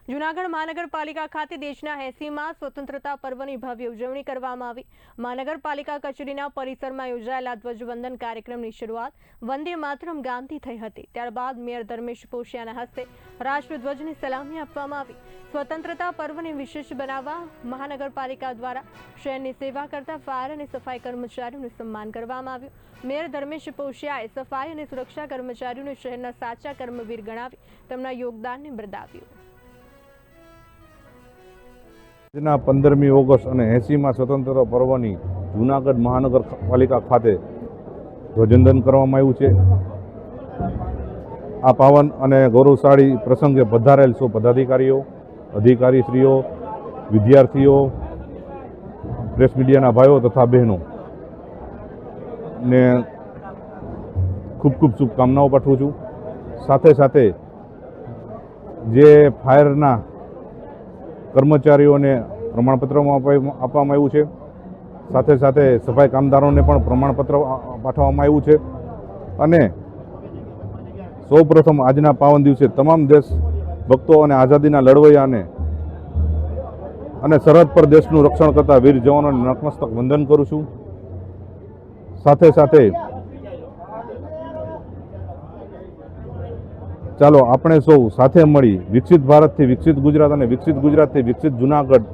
જૂનાગઢ મહાનગરપાલિકા ખાતે દેશના 80મા સ્વતંત્રતા પર્વની ભવ્ય ઉજવણી કરવામાં આવી। મહાનગરપાલિકા કચેરીના પરિસરમાં યોજાયેલા ધ્વજવંદન કાર્યક્રમની શરૂઆત વંદે માતરમ ગાનથી થઈ હતી। ત્યારબાદ મેયર ધર્મેશ પોશિયાના હસ્તે રાષ્ટ્રધ્વજની સલામી આપવામાં આવી। સ્વતંત્રતા પર્વને વિશેષ બનાવવા મહાનગરપાલિકા દ્વારા શહેરની સેવા કરતા ફાયર અને સફાઈ કર્મચારીઓનું સન્માન કરવામાં આવ્યું। મેયર ધર્મેશ પોશિયાએ સફાઈ અને સુરક્ષા કર્મચારીઓને શહેરના સાચા કર્મવીર ગણાવી તેમના યોગદાનને બિરદાવ્યું। 15મી ઓગસ્ટ અને 80મા સ્વતંત્રતા પર્વની જૂનાગઢ મહાનગરપાલિકા ખાતે ધ્વજવંદન કરવામાં આવ્યું છે। આ પાવન અને ગૌરવશાળી પ્રસંગે પધારેલ સૌ પદાધિકારીઓ, અધિકારીશ્રીઓ, વિદ્યાર્થીઓ, પ્રેસ મીડિયાના ભાઈઓ તથા બહેનો ને ખૂબ ખૂબ શુભકામનાઓ પાઠવું છું। સાથે સાથે જે ફાયરના કર્મચારીઓને પ્રમાણપત્ર આપવામાં આવ્યું છે, સાથે સાથે સફાઈ કામદારોને પણ પ્રમાણપત્ર પાઠવવામાં આવ્યું છે। અને સૌપ્રથમ આજના પાવન દિવસે તમામ દેશ ભક્તો અને આઝાદીના લડવૈયાને અને સરહદ પર દેશનું રક્ષણ કરતા વીર જવાનોને નતમસ્તક વંદન કરું છું। સાથે સાથે ચાલો આપણે સૌ સાથે મળી વિકસિત ભારતથી વિકસિત ગુજરાત અને વિકસિત ગુજરાતથી વિકસિત જૂનાગઢ